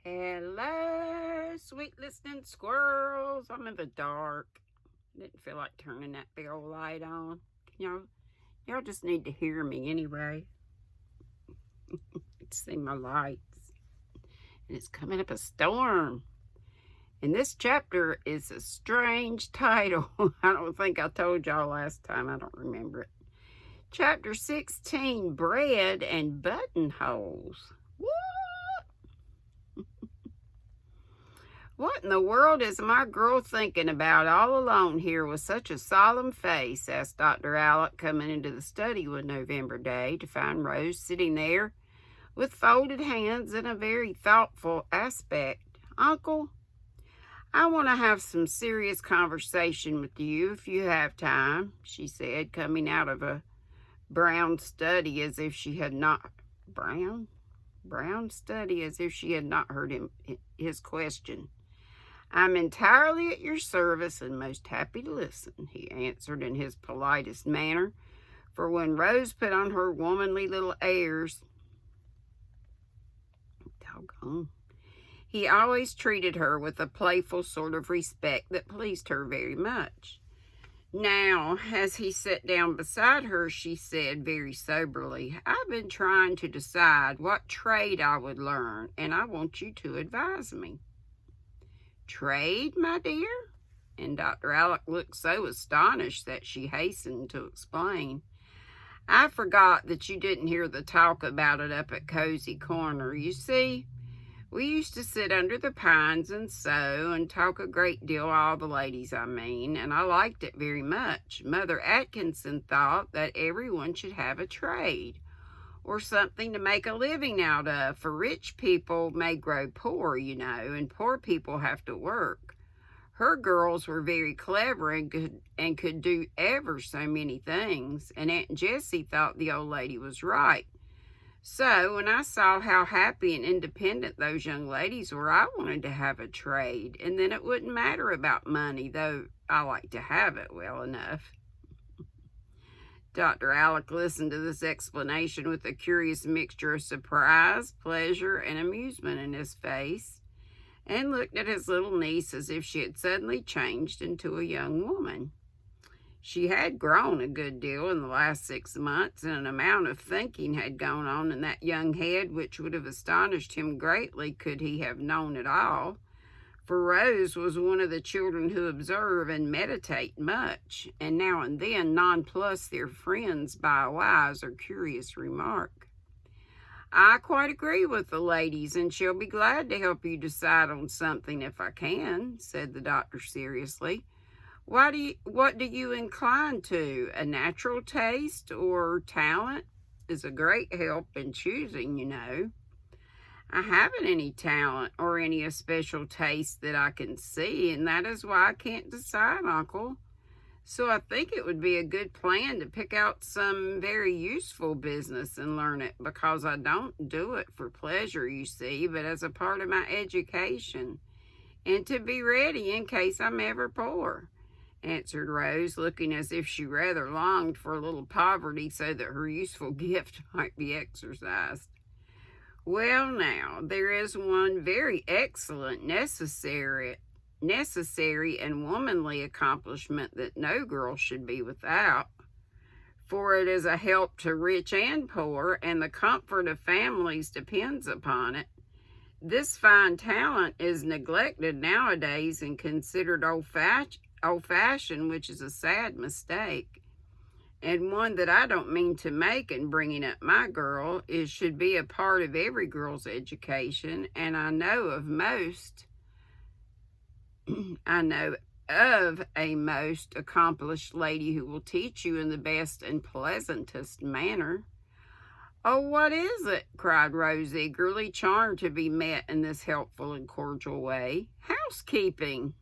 Hello, sweet listening squirrels. I'm in the dark. Didn't feel like turning that bell light on. Y'all just need to hear me anyway. See my lights. And it's coming up a storm. And this chapter is a strange title. I don't think I told y'all last time. I don't remember it. Chapter 16, Bread and Buttonholes. What in the world is my girl thinking about all alone here with such a solemn face? Asked Dr. Alec, coming into the study one November day to find Rose sitting there with folded hands and a very thoughtful aspect. Uncle, I want to have some serious conversation with you if you have time, she said, coming out of a brown study as if she had not heard his question. I'm entirely at your service and most happy to listen, he answered in his politest manner, for when Rose put on her womanly little airs, he always treated her with a playful sort of respect that pleased her very much. Now, as he sat down beside her, she said very soberly, I've been trying to decide what trade I would learn, and I want you to advise me. Trade, my dear? And Dr. Alec looked so astonished that she hastened to explain. I forgot that you didn't hear the talk about it up at Cozy Corner. You see, we used to sit under the pines and sew and talk a great deal, all the ladies I mean, and I liked it very much. Mother Atkinson thought that everyone should have a trade, or something to make a living out of, for rich people may grow poor, and poor people have to work. Her girls were very clever and could do ever so many things, and Aunt Jessie thought the old lady was right. So when I saw how happy and independent those young ladies were, I wanted to have a trade, and then it wouldn't matter about money, though I like to have it well enough. Dr. Alec listened to this explanation with a curious mixture of surprise, pleasure, and amusement in his face, and looked at his little niece as if she had suddenly changed into a young woman. She had grown a good deal in the last 6 months, and an amount of thinking had gone on in that young head which would have astonished him greatly could he have known it all. For Rose was one of the children who observe and meditate much, and now and then nonplus their friends by a wise or curious remark. I quite agree with the ladies, and shall be glad to help you decide on something if I can, said the doctor seriously. What do you incline to? A natural taste or talent is a great help in choosing, I haven't any talent or any especial taste that I can see, and that is why I can't decide, Uncle. So I think it would be a good plan to pick out some very useful business and learn it, because I don't do it for pleasure, you see, but as a part of my education, and to be ready in case I'm ever poor, answered Rose, looking as if she rather longed for a little poverty so that her useful gift might be exercised. Well, now, there is one very excellent, necessary and womanly accomplishment that no girl should be without, for it is a help to rich and poor, and the comfort of families depends upon it. This fine talent is neglected nowadays and considered old-fashioned, which is a sad mistake, and one that I don't mean to make in bringing up my girl. It should be a part of every girl's education, and I know of a most accomplished lady who will teach you in the best and pleasantest manner. Oh, what is it? Cried Rose eagerly, charmed to be met in this helpful and cordial way. Housekeeping,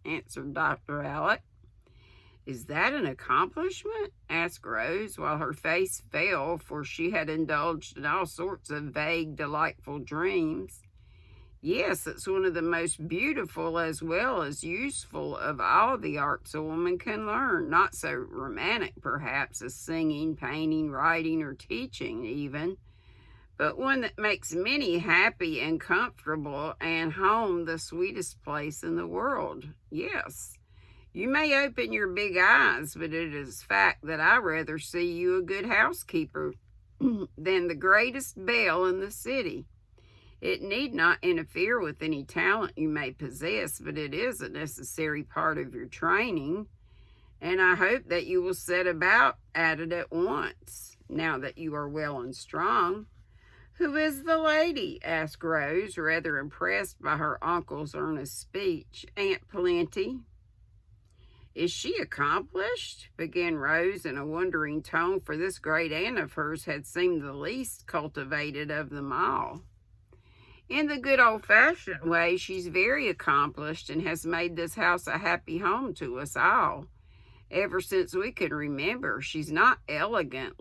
answered Dr. Alec. Is that an accomplishment? Asked Rose, while her face fell, for she had indulged in all sorts of vague, delightful dreams. Yes, it's one of the most beautiful as well as useful of all the arts a woman can learn. Not so romantic, perhaps, as singing, painting, writing, or teaching even, but one that makes many happy and comfortable, and home the sweetest place in the world. Yes, you may open your big eyes, but it is fact that I rather see you a good housekeeper than the greatest belle in the city. It need not interfere with any talent you may possess, but it is a necessary part of your training, and I hope that you will set about at it at once, now that you are well and strong. Who is the lady? Asked Rose, rather impressed by her uncle's earnest speech. Aunt Plenty. Is she accomplished? Began Rose in a wondering tone, for this great aunt of hers had seemed the least cultivated of them all. In the good old-fashioned way, she's very accomplished and has made this house a happy home to us all. Ever since we can remember, she's not elegant,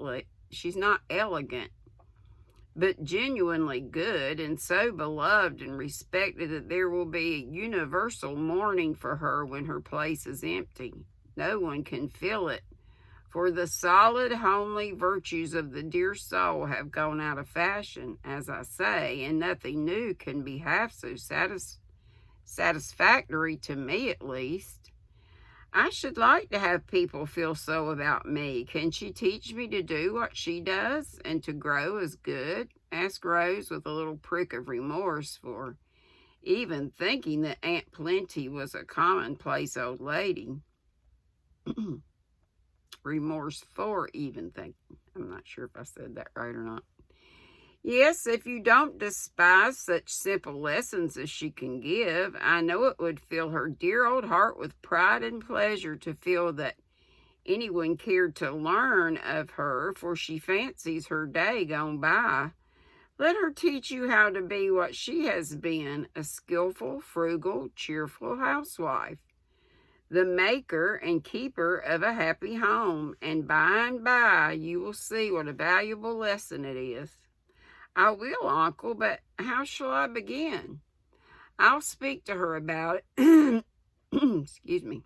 but genuinely good, and so beloved and respected that there will be a universal mourning for her when her place is empty. No one can fill it, for the solid, homely virtues of the dear soul have gone out of fashion, as I say, and nothing new can be half so satisfactory, to me at least. I should like to have people feel so about me. Can she teach me to do what she does and to grow as good? Asked Rose with a little prick of remorse for even thinking that Aunt Plenty was a commonplace old lady. Remorse for even thinking. I'm not sure if I said that right or not. Yes, if you don't despise such simple lessons as she can give, I know it would fill her dear old heart with pride and pleasure to feel that anyone cared to learn of her, for she fancies her day gone by. Let her teach you how to be what she has been, a skillful, frugal, cheerful housewife, the maker and keeper of a happy home, and by you will see what a valuable lesson it is. I will, Uncle, but how shall I begin? I'll speak to her about it. Excuse me.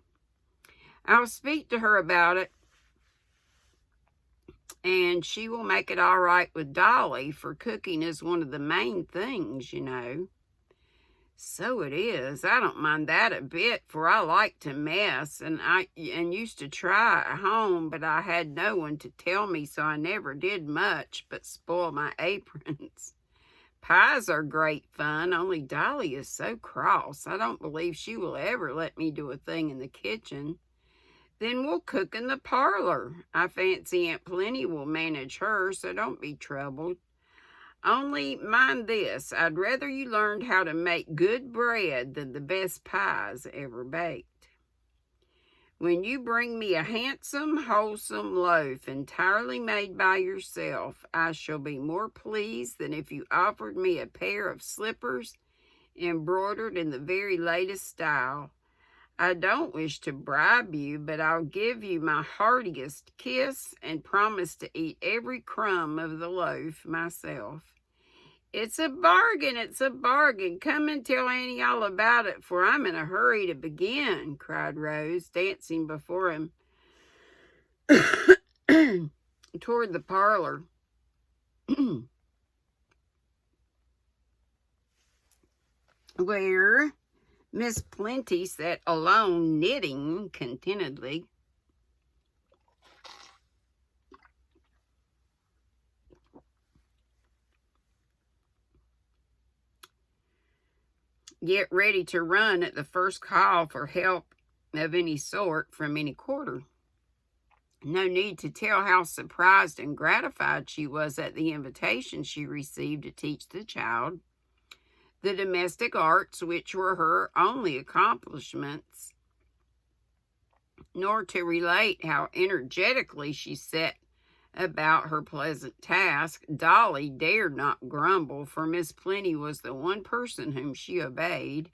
I'll speak to her about it, and she will make it all right with Dolly, for cooking is one of the main things, you know. So it is. I don't mind that a bit, for I like to mess, and used to try at home, but I had no one to tell me, so I never did much but spoil my aprons. Pies are great fun, only Dolly is so cross. I don't believe she will ever let me do a thing in the kitchen. Then we'll cook in the parlor. I fancy Aunt Plenty will manage her, so don't be troubled. Only mind this, I'd rather you learned how to make good bread than the best pies ever baked. When you bring me a handsome, wholesome loaf entirely made by yourself, I shall be more pleased than if you offered me a pair of slippers embroidered in the very latest style. I don't wish to bribe you, but I'll give you my heartiest kiss and promise to eat every crumb of the loaf myself. It's a bargain, it's a bargain. Come and tell Annie all about it, for I'm in a hurry to begin, cried Rose, dancing before him toward the parlor. Where Miss Plenty sat alone, knitting contentedly. Yet ready to run at the first call for help of any sort from any quarter. No need to tell how surprised and gratified she was at the invitation she received to teach the child the domestic arts, which were her only accomplishments, nor to relate how energetically she set about her pleasant task. Dolly dared not grumble, for Miss Plenty was the one person whom she obeyed,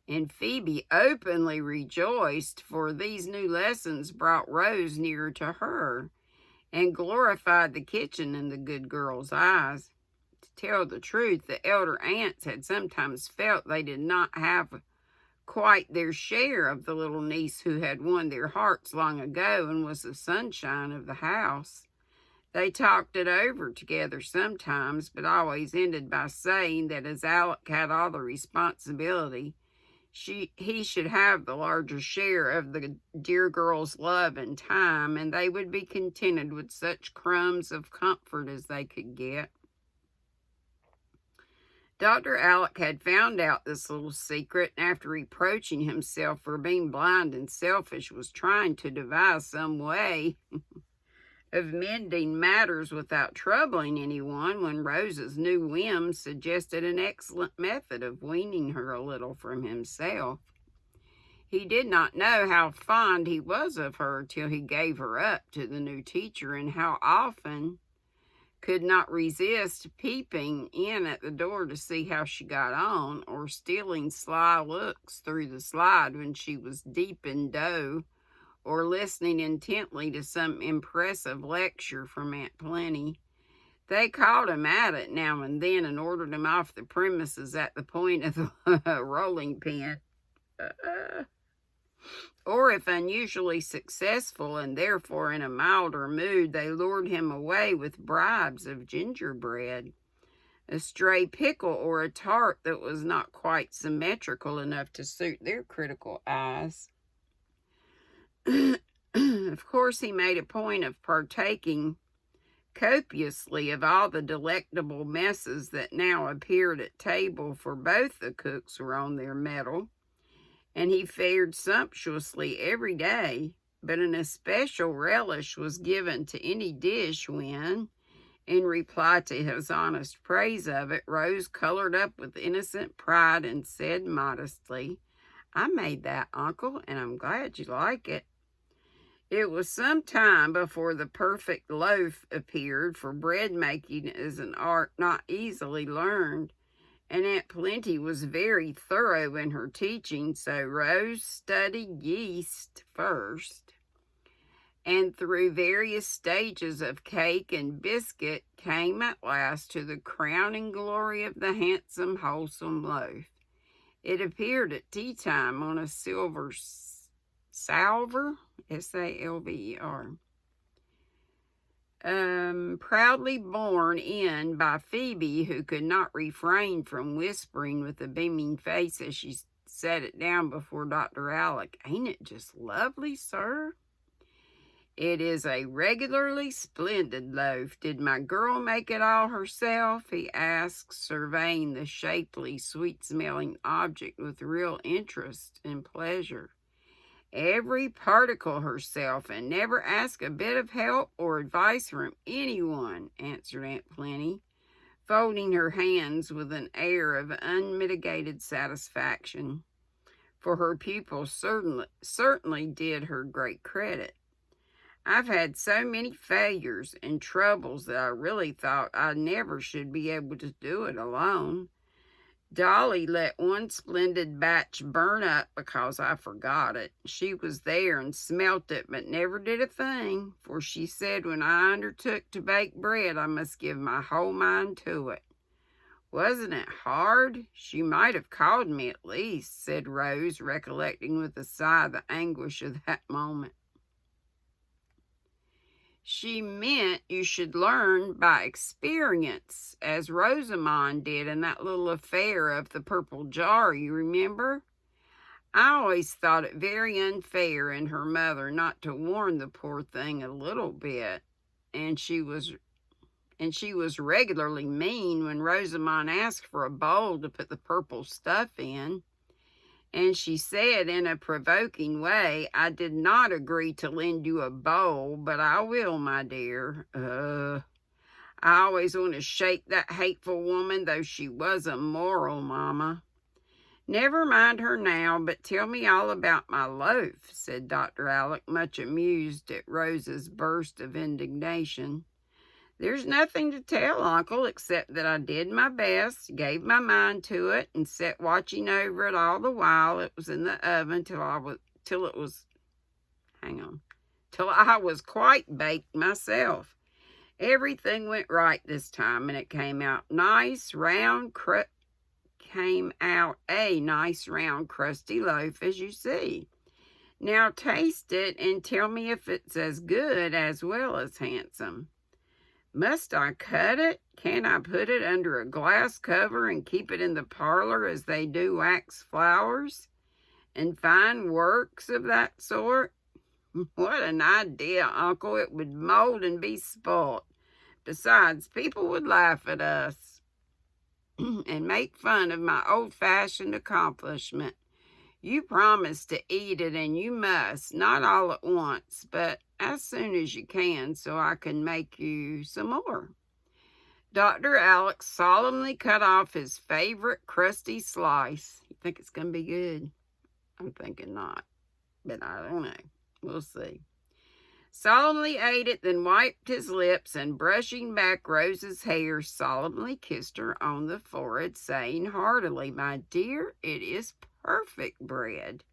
and Phoebe openly rejoiced, for these new lessons brought Rose nearer to her and glorified the kitchen in the good girl's eyes. To tell the truth, the elder aunts had sometimes felt they did not have quite their share of the little niece who had won their hearts long ago and was the sunshine of the house. They talked it over together sometimes, but always ended by saying that as Alec had all the responsibility, he should have the larger share of the dear girl's love and time, and they would be contented with such crumbs of comfort as they could get. Dr. Alec had found out this little secret, and after reproaching himself for being blind and selfish, was trying to devise some way of mending matters without troubling anyone, when Rose's new whim suggested an excellent method of weaning her a little from himself. He did not know how fond he was of her till he gave her up to the new teacher, and how often could not resist peeping in at the door to see how she got on, or stealing sly looks through the slide when she was deep in dough, or listening intently to some impressive lecture from Aunt Plenty. They called him at it now and then and ordered him off the premises at the point of the rolling pin. Or if unusually successful and therefore in a milder mood, they lured him away with bribes of gingerbread, a stray pickle, or a tart that was not quite symmetrical enough to suit their critical eyes. Of course, he made a point of partaking copiously of all the delectable messes that now appeared at table, for both the cooks were on their mettle, and he fared sumptuously every day, but an especial relish was given to any dish when, in reply to his honest praise of it, Rose colored up with innocent pride and said modestly, "I made that, Uncle, and I'm glad you like it." It was some time before the perfect loaf appeared, for bread making is an art not easily learned, and Aunt Plenty was very thorough in her teaching, so Rose studied yeast first, and through various stages of cake and biscuit came at last to the crowning glory of the handsome, wholesome loaf. It appeared at tea time on a silver salver, S-A-L-V-E-R, proudly borne in by Phoebe, who could not refrain from whispering with a beaming face as she set it down before Dr. Alec, "Ain't it just lovely, sir?" "It is a regularly splendid loaf. Did my girl make it all herself?" he asked, surveying the shapely, sweet-smelling object with real interest and pleasure. "Every particle herself, and never ask a bit of help or advice from anyone," answered Aunt Plenty, folding her hands with an air of unmitigated satisfaction, for her pupil certainly did her great credit. "I've had so many failures and troubles that I really thought I never should be able to do it alone. Dolly let one splendid batch burn up because I forgot it. She was there and smelt it, but never did a thing, for she said when I undertook to bake bread, I must give my whole mind to it. Wasn't it hard? She might have called me at least," said Rose, recollecting with a sigh the anguish of that moment. "She meant you should learn by experience, as Rosamond did in that little affair of the purple jar, you remember? I always thought it very unfair in her mother not to warn the poor thing a little bit, and she was regularly mean when Rosamond asked for a bowl to put the purple stuff in. And she said in a provoking way, 'I did not agree to lend you a bowl, but I will, my dear.' I always want to shake that hateful woman, though she was immoral, Mama." "Never mind her now, but tell me all about my loaf," said Dr. Alec, much amused at Rose's burst of indignation. "There's nothing to tell, Uncle, except that I did my best, gave my mind to it, and sat watching over it all the while it was in the oven till I was quite baked myself. Everything went right this time, and it came out a nice round crusty loaf, as you see. Now taste it and tell me if it's as good as well as handsome." Must I cut it? Can't I put it under a glass cover and keep it in the parlor as they do wax flowers and fine works of that sort? What an idea, Uncle. It would mold and be spoilt. Besides, people would laugh at us and make fun of my old-fashioned accomplishment. You promised to eat it, and you must, not all at once, but as soon as you can, so I can make you some more. Dr. Alex solemnly cut off his favorite crusty slice. You think it's going to be good? I'm thinking not, but I don't know. We'll see. Solemnly ate it, then wiped his lips, and brushing back Rose's hair, solemnly kissed her on the forehead, saying heartily, "My dear, it is perfect bread.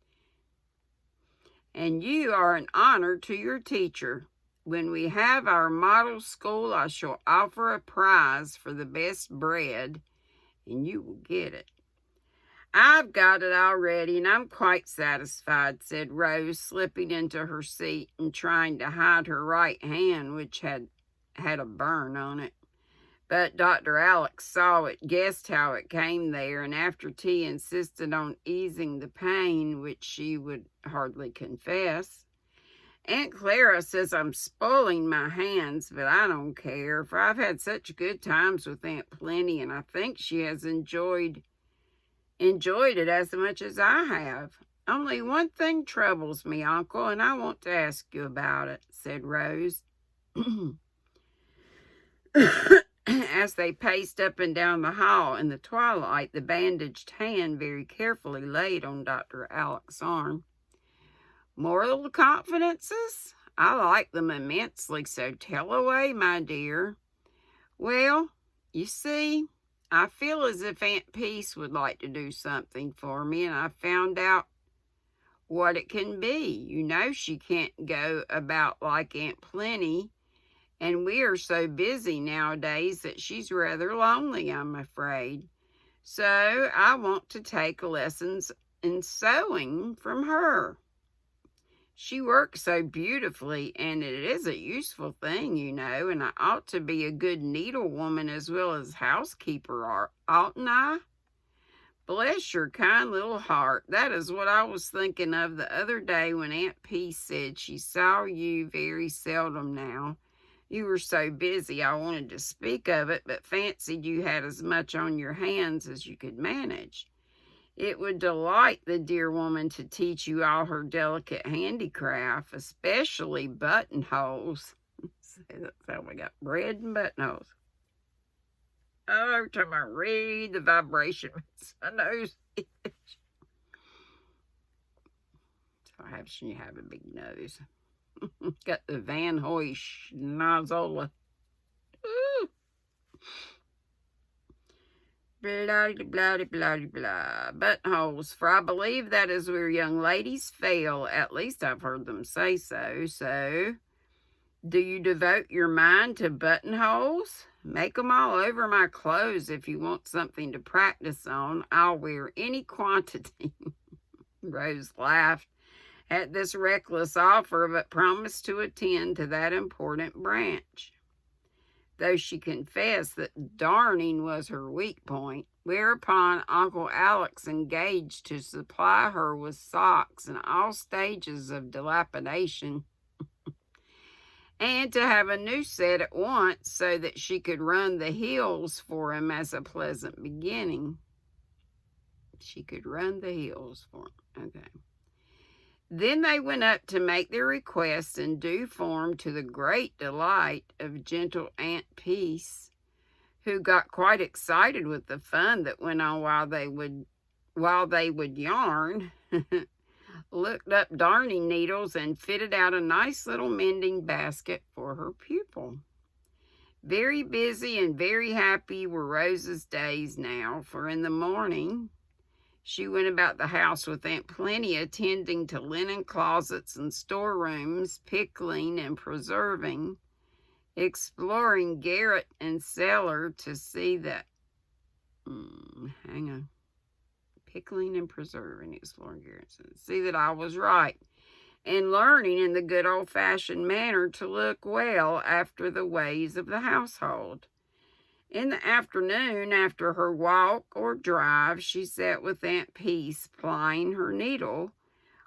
And you are an honor to your teacher. When we have our model school, I shall offer a prize for the best bread, and you will get it." "I've got it already, and I'm quite satisfied," said Rose, slipping into her seat and trying to hide her right hand, which had a burn on it. But Dr. Alex saw it, guessed how it came there, and after tea insisted on easing the pain, which she would hardly confess. "Aunt Clara says I'm spoiling my hands, but I don't care, for I've had such good times with Aunt Plenty, and I think she has enjoyed it as much as I have. Only one thing troubles me, Uncle, and I want to ask you about it," said Rose, as they paced up and down the hall in the twilight, the bandaged hand very carefully laid on Dr. Alex's arm. "More little confidences? I like them immensely, so tell away, my dear." "Well, you see, I feel as if Aunt Peace would like to do something for me, and I found out what it can be. You know she can't go about like Aunt Plenty, and we are so busy nowadays that she's rather lonely, I'm afraid. So I want to take lessons in sewing from her. She works so beautifully, and it is a useful thing, you know, and I ought to be a good needlewoman as well as housekeeper, oughtn't I?" "Bless your kind little heart. That is what I was thinking of the other day when Aunt Peace said she saw you very seldom now. You were so busy I wanted to speak of it, but fancied you had as much on your hands as you could manage. It would delight the dear woman to teach you all her delicate handicraft, especially buttonholes." So we got bread and buttonholes. Oh, every time I read the vibration makes my nose itch. So I have a big nose. Got the Van Hoysch Nozola. Ooh. Blah, blah, blah, blah. Buttonholes, for I believe that is where young ladies fail. At least I've heard them say so. So, do you devote your mind to buttonholes? Make 'em all over my clothes if you want something to practice on. I'll wear any quantity. Rose laughed at this reckless offer, but promised to attend to that important branch, though she confessed that darning was her weak point, whereupon Uncle Alex engaged to supply her with socks in all stages of dilapidation, and to have a new set at once so that she could run the hills for him as a pleasant beginning. She could run the hills for him. Okay. Then they went up to make their requests in due form, to the great delight of gentle Aunt Peace, who got quite excited with the fun that went on while they would yarn, looked up darning needles, and fitted out a nice little mending basket for her pupil. Very busy and very happy were Rose's days now, for in the morning she went about the house with Aunt Plenty, attending to linen closets and storerooms, pickling and preserving, exploring garret and cellar to see that, pickling and preserving, exploring garret, see that I was right, and learning in the good old-fashioned manner to look well after the ways of the household. In the afternoon, after her walk or drive, she sat with Aunt Peace plying her needle,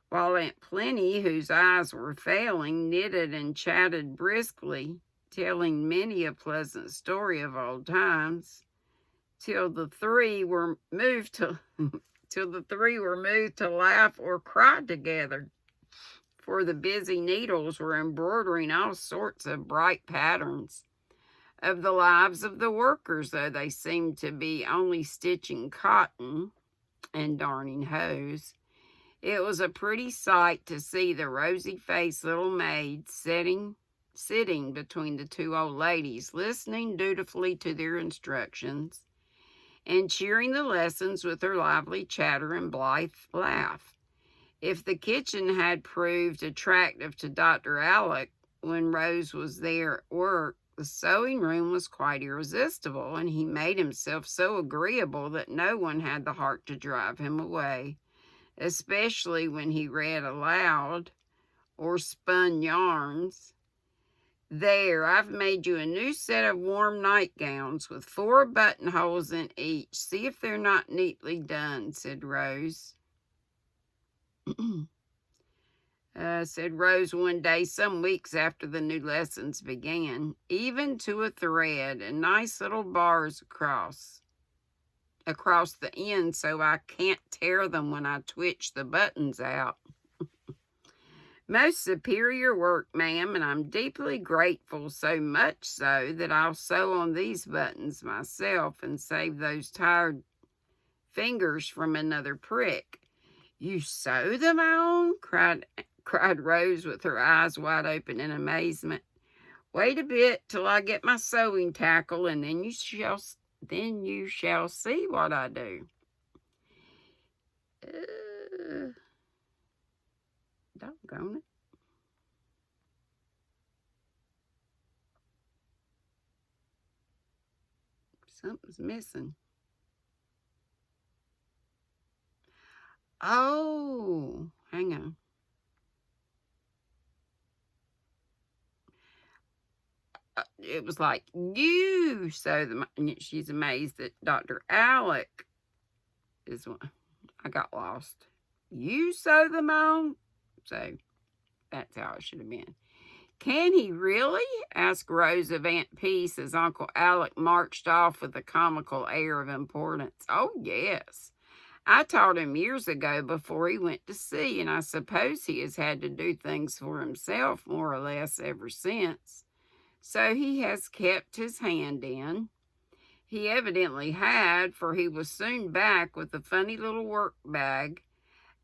while Aunt Plenty, whose eyes were failing, knitted and chatted briskly, telling many a pleasant story of old times, till the three were moved to laugh or cry together, for the busy needles were embroidering all sorts of bright patterns of the lives of the workers, though they seemed to be only stitching cotton and darning hose. It was a pretty sight to see the rosy-faced little maid sitting between the two old ladies, listening dutifully to their instructions, and cheering the lessons with her lively chatter and blithe laugh. If the kitchen had proved attractive to Dr. Alec when Rose was there at work, the sewing room was quite irresistible, and he made himself so agreeable that no one had the heart to drive him away, especially when he read aloud or spun yarns. "There, I've made you a new set of warm nightgowns with 4 buttonholes in each. See if they're not neatly done," said Rose. Said Rose one day, some weeks after the new lessons began, "even to a thread, and nice little bars across the end so I can't tear them when I twitch the buttons out." "Most superior work, ma'am, and I'm deeply grateful, so much so that I'll sew on these buttons myself and save those tired fingers from another prick." "You sew them on?" cried Rose with her eyes wide open in amazement. "Wait a bit till I get my sewing tackle, and then you shall see what I do." Doggone it. Something's missing. Oh, hang on. It was like, "You sew them." She's amazed that Dr. Alec is one. I got lost. "You sew them on?" So that's how it should have been. "Can he really?" asked Rose of Aunt Peace as Uncle Alec marched off with a comical air of importance. "Oh, yes. I taught him years ago before he went to sea, and I suppose he has had to do things for himself more or less ever since. So he has kept his hand in." He evidently had, for he was soon back with a funny little work bag,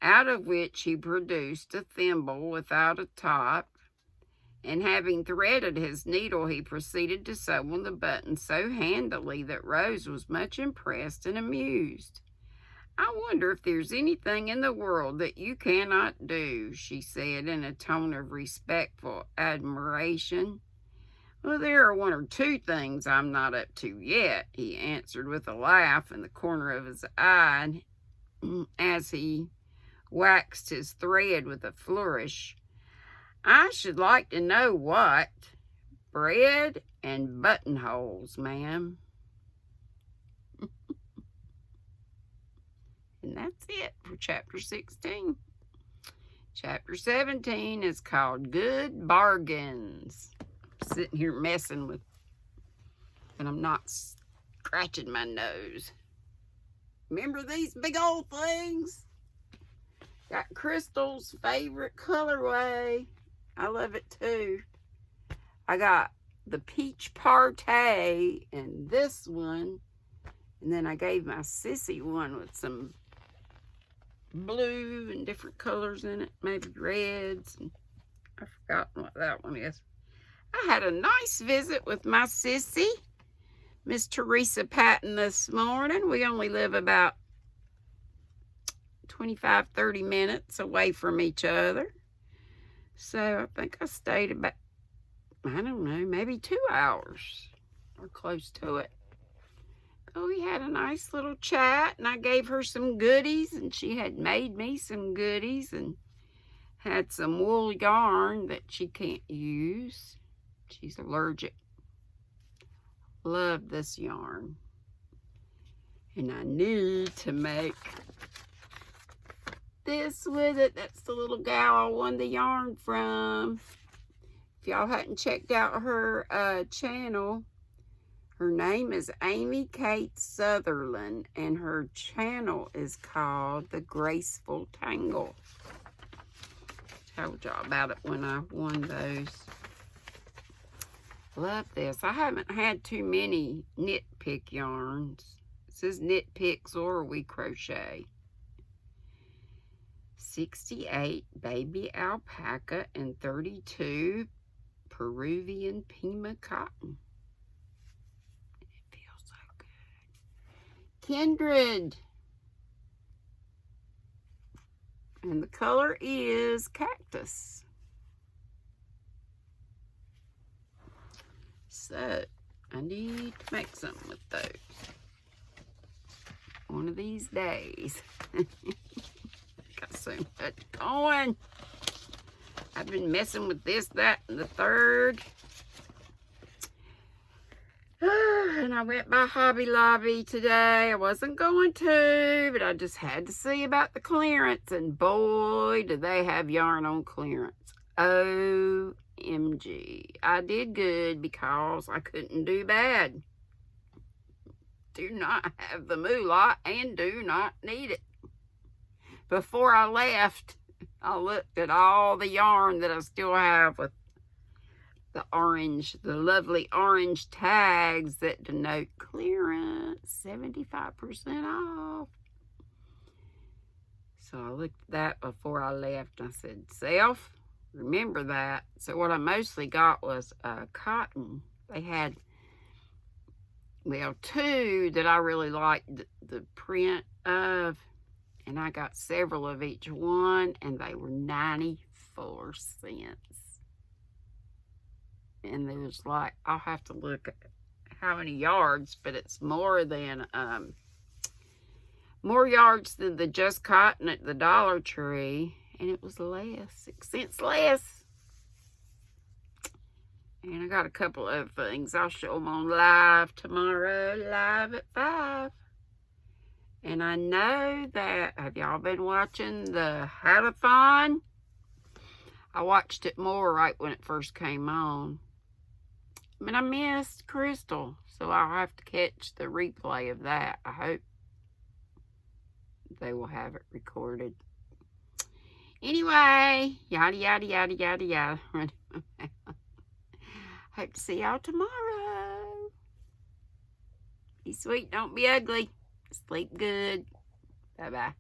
out of which he produced a thimble without a top, and having threaded his needle, he proceeded to sew on the buttons so handily that Rose was much impressed and amused. "I wonder if there's anything in the world that you cannot do," she said in a tone of respectful admiration. "Well, there are 1 or 2 things I'm not up to yet," he answered with a laugh in the corner of his eye as he waxed his thread with a flourish. "I should like to know what." "Bread and buttonholes, ma'am." And that's it for chapter 16. Chapter 17 is called Good Bargains. I'm sitting here messing with, and I'm not scratching my nose. Remember these big old things? Got Crystal's favorite colorway. I love it too. I got the peach party and this one. And then I gave my sissy one with some blue and different colors in it. Maybe reds. And I've forgotten what that one is. I had a nice visit with my sissy, Miss Teresa Patton, this morning. We only live about 25-30 minutes away from each other. So I think I stayed about, I don't know, maybe 2 hours or close to it. Oh, we had a nice little chat, and I gave her some goodies, and she had made me some goodies, and had some wool yarn that she can't use. She's allergic. Love this yarn. And I need to make this with it. That's the little gal I won the yarn from. If y'all hadn't checked out her channel, her name is Amy Kate Sutherland, and her channel is called The Graceful Tangle. Told y'all about it when I won those. Love this. I haven't had too many Knit Pick yarns. This is Knit Picks or We Crochet. 68 baby alpaca and 32 Peruvian Pima cotton. It feels so good. Kindred. And the color is cactus. So, I need to make something with those. One of these days. Got so much going. I've been messing with this, that, and the third. And I went by Hobby Lobby today. I wasn't going to, but I just had to see about the clearance. And boy, do they have yarn on clearance. OMG. I did good because I couldn't do bad. Do not have the moolah and do not need it. Before I left, I looked at all the yarn that I still have with the orange, the lovely orange tags that denote clearance, 75% off. So I looked at that before I left. I said, self, remember that. So what I mostly got was cotton. They had, well, two that I really liked the print of. And I got several of each one, and they were 94 cents. And there's like, I'll have to look at how many yards, but it's more than, more yards than the Just Cotton at the Dollar Tree. And it was less, 6 cents less. And I got a couple of things. I'll show them on live tomorrow, live at 5. And I know that, have y'all been watching the Hatathon? I watched it more right when it first came on. But I missed Crystal, so I'll have to catch the replay of that. I hope they will have it recorded. Anyway, yada, yada, yada, yada, yada. Hope to see y'all tomorrow. Be sweet, don't be ugly. Sleep good. Bye-bye.